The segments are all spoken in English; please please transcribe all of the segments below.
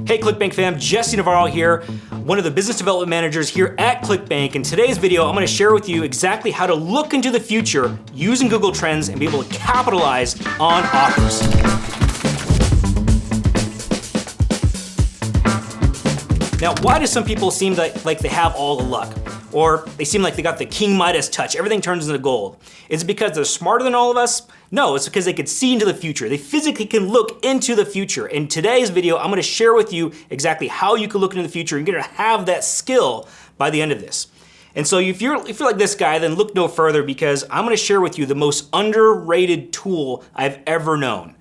Hey ClickBank fam, Jesse Navarro here, one of the business development managers here at ClickBank. In today's video, I'm going to share with you exactly how to look into the future using Google Trends and be able to capitalize on offers. Now, why do some people seem like they have all the luck? Or they seem like they got the King Midas touch, everything turns into gold. Is it because they're smarter than all of us? No, it's because they can see into the future. They physically can look into the future. In today's video, I'm gonna share with you exactly how you can look into the future and you're gonna have that skill by the end of this. And so if you're like this guy, then look no further because I'm gonna share with you the most underrated tool I've ever known.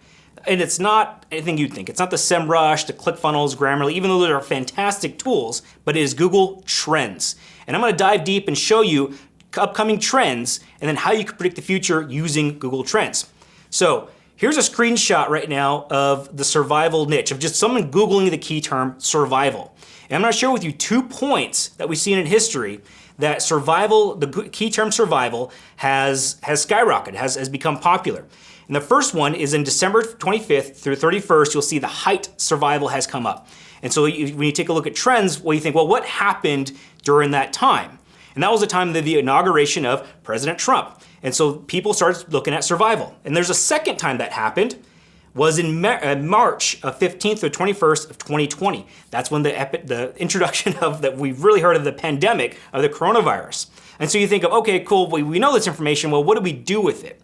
And it's not anything you'd think. It's not the SEMrush, the ClickFunnels, Grammarly, even though those are fantastic tools, but it is Google Trends. And I'm gonna dive deep and show you upcoming trends and then how you can predict the future using Google Trends. So here's a screenshot right now of the survival niche, of just someone Googling the key term survival. And I'm gonna share with you 2 points that we've seen in history that survival, the key term survival has skyrocketed, has become popular. And the first one is in December 25th through 31st, you'll see the height survival has come up. And so when you take a look at trends, well, you think, well, what happened during that time? And that was the time of the inauguration of President Trump. And so people started looking at survival. And there's a second time that happened, was in March of 15th or 21st of 2020. That's when the introduction of that we've really heard of the pandemic of the coronavirus. And so you think of, okay, cool, we know this information, well, what do we do with it?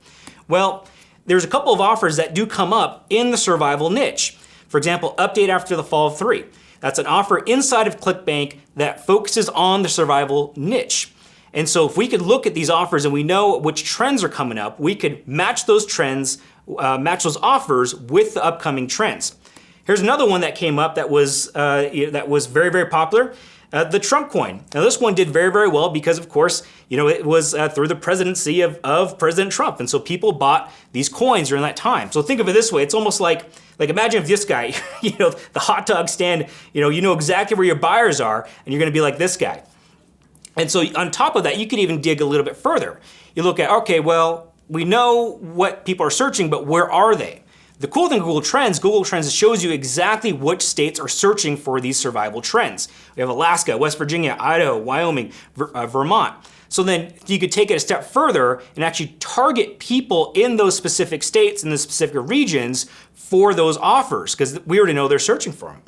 Well, there's a couple of offers that do come up in the survival niche. For example, update after the fall of 3. That's an offer inside of ClickBank that focuses on the survival niche. And so if we could look at these offers and we know which trends are coming up, we could match those trends, match those offers with the upcoming trends. Here's another one that came up that was very, very popular. The Trump coin. Now this one did very, very well because of course, it was through the presidency of President Trump. And so people bought these coins during that time. So think of it this way, it's almost like imagine if this guy, the hot dog stand, you know exactly where your buyers are and you're gonna be like this guy. And so on top of that, you could even dig a little bit further. You look at, okay, well, we know what people are searching, but where are they? The cool thing with Google Trends shows you exactly which states are searching for these survival trends. We have Alaska, West Virginia, Idaho, Wyoming, Vermont. So then you could take it a step further and actually target people in those specific states and the specific regions for those offers, because we already know they're searching for them.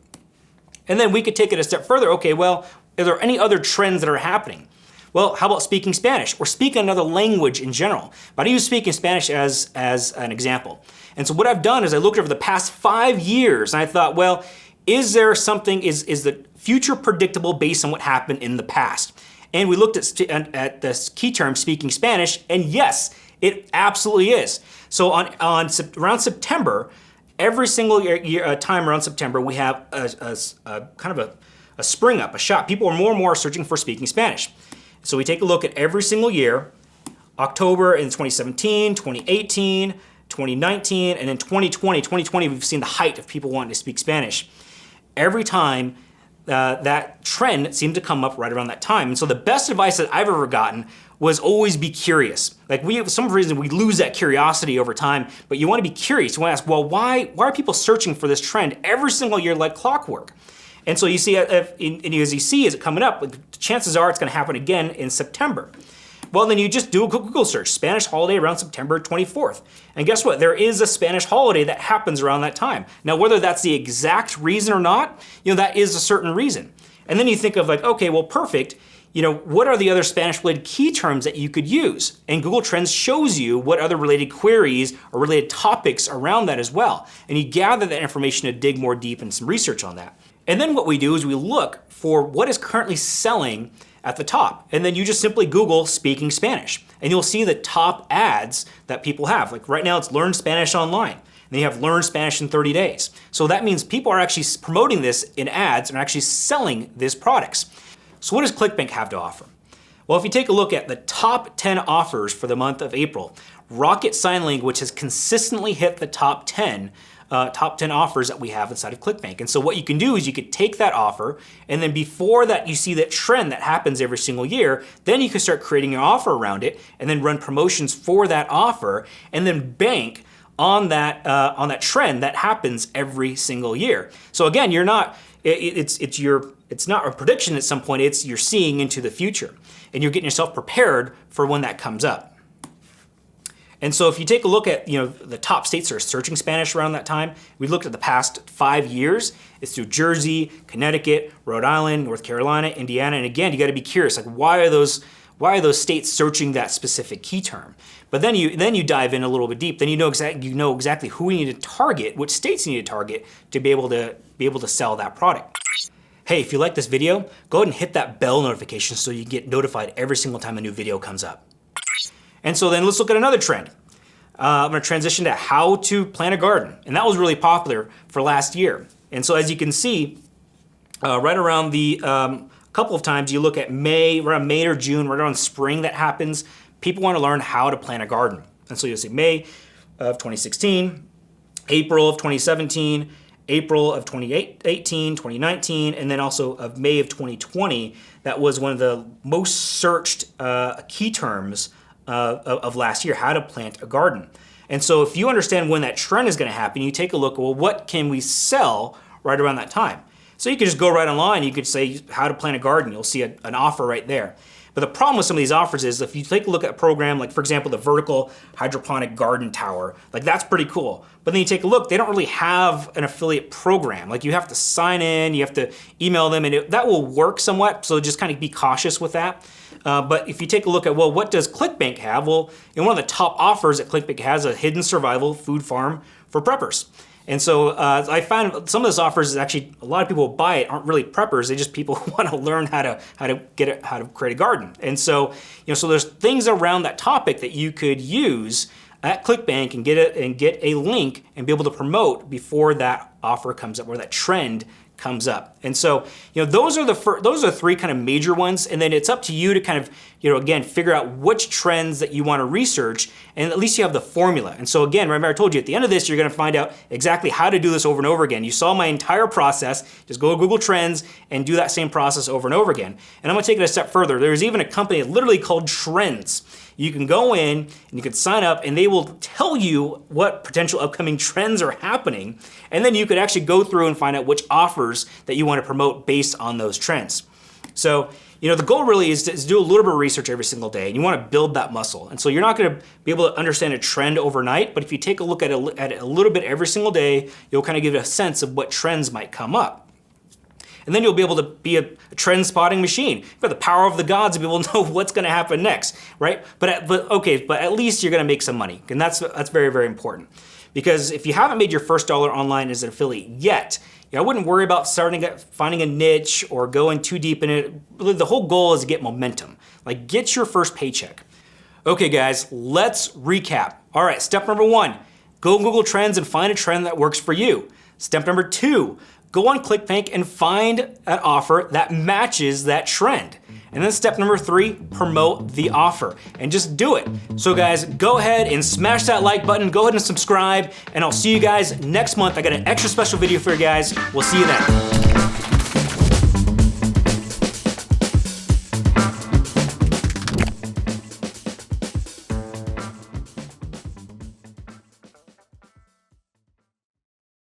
And then we could take it a step further. Okay, well, are there any other trends that are happening? Well, how about speaking Spanish or speaking another language in general? But I use speaking Spanish as an example. And so what I've done is I looked over the past 5 years and I thought, well, is there something, is the future predictable based on what happened in the past? And we looked at this key term, speaking Spanish, and yes, it absolutely is. So around September, every single time around September, we have a kind of a spring up, a shot. People are more and more searching for speaking Spanish. So we take a look at every single year, October in 2017, 2018, 2019, and in 2020, we've seen the height of people wanting to speak Spanish. Every time that trend seemed to come up right around that time. And so the best advice that I've ever gotten was always be curious. Like for some reason we lose that curiosity over time, but you wanna be curious. You wanna ask, well, why are people searching for this trend every single year like clockwork? And so you see, as you see, is it coming up? Chances are it's going to happen again in September. Well, then you just do a Google search, Spanish holiday around September 24th. And guess what? There is a Spanish holiday that happens around that time. Now, whether that's the exact reason or not, that is a certain reason. And then you think of like, okay, well, perfect. What are the other Spanish-related key terms that you could use? And Google Trends shows you what other related queries or related topics around that as well. And you gather that information to dig more deep and some research on that. And then what we do is we look for what is currently selling at the top. And then you just simply Google speaking Spanish. And you'll see the top ads that people have. Like right now it's Learn Spanish Online. And then you have Learn Spanish in 30 days. So that means people are actually promoting this in ads and are actually selling these products. So what does ClickBank have to offer? Well, if you take a look at the top 10 offers for the month of April, Rocket Sign Language has consistently hit the top 10 offers that we have inside of ClickBank. And so what you can do is you could take that offer, and then before that you see that trend that happens every single year, then you can start creating your offer around it and then run promotions for that offer and then bank on that trend that happens every single year. So again, you're not it's not a prediction at some point, it's you're seeing into the future and you're getting yourself prepared for when that comes up. And so if you take a look at the top states that are searching Spanish around that time, we looked at the past 5 years. It's through Jersey, Connecticut, Rhode Island, North Carolina, Indiana, and again, you got to be curious, like why are those states searching that specific key term? But then you dive in a little bit deep. Then you know exactly who you need to target, which states you need to target to be able to sell that product. Hey, if you like this video, go ahead and hit that bell notification so you get notified every single time a new video comes up. And so then let's look at another trend. I'm gonna transition to how to plant a garden. And that was really popular for last year. And so as you can see, right around the couple of times you look at around May or June, right around spring that happens, people wanna learn how to plant a garden. And so you'll see May of 2016, April of 2017, April of 2018, 2019, and then also of May of 2020. That was one of the most searched key terms of last year, how to plant a garden. And so if you understand when that trend is gonna happen, you take a look, well, what can we sell right around that time? So you could just go right online, you could say how to plant a garden, you'll see an offer right there. But the problem with some of these offers is if you take a look at a program, like for example, the vertical hydroponic garden tower, like that's pretty cool. But then you take a look, they don't really have an affiliate program. Like you have to sign in, you have to email them, and that will work somewhat, so just kind of be cautious with that. But if you take a look at, well, what does ClickBank have? Well, one of the top offers that ClickBank has a hidden survival food farm for preppers. And so I found some of those offers is actually, a lot of people who buy it aren't really preppers, they just people who want to learn how to create a garden. And so, so there's things around that topic that you could use at ClickBank and get a link and be able to promote before that offer comes up, or that trend comes up. And so, those are three kind of major ones, and then it's up to you to kind of, again, figure out which trends that you want to research, and at least you have the formula. And so again, remember I told you at the end of this, you're gonna find out exactly how to do this over and over again. You saw my entire process, just go to Google Trends and do that same process over and over again. And I'm gonna take it a step further. There's even a company literally called Trends. You can go in and you can sign up and they will tell you what potential upcoming trends are happening. And then you could actually go through and find out which offers that you want to promote based on those trends. So, the goal really is to do a little bit of research every single day, and you want to build that muscle. And so you're not going to be able to understand a trend overnight, but if you take a look at it a little bit every single day, you'll kind of give a sense of what trends might come up. And then you'll be able to be a trend spotting machine. You've got the power of the gods to be able to know what's going to happen next, right? But at least you're going to make some money, and that's very, very important. Because if you haven't made your first dollar online as an affiliate yet, I wouldn't worry about finding a niche or going too deep in it. Really, the whole goal is to get momentum. Like, get your first paycheck. Okay, guys, let's recap. All right, step number 1, go Google Trends and find a trend that works for you. Step number 2, go on ClickBank and find an offer that matches that trend. And then step number 3, promote the offer, and just do it. So guys, go ahead and smash that like button, go ahead and subscribe, and I'll see you guys next month. I got an extra special video for you guys. We'll see you then.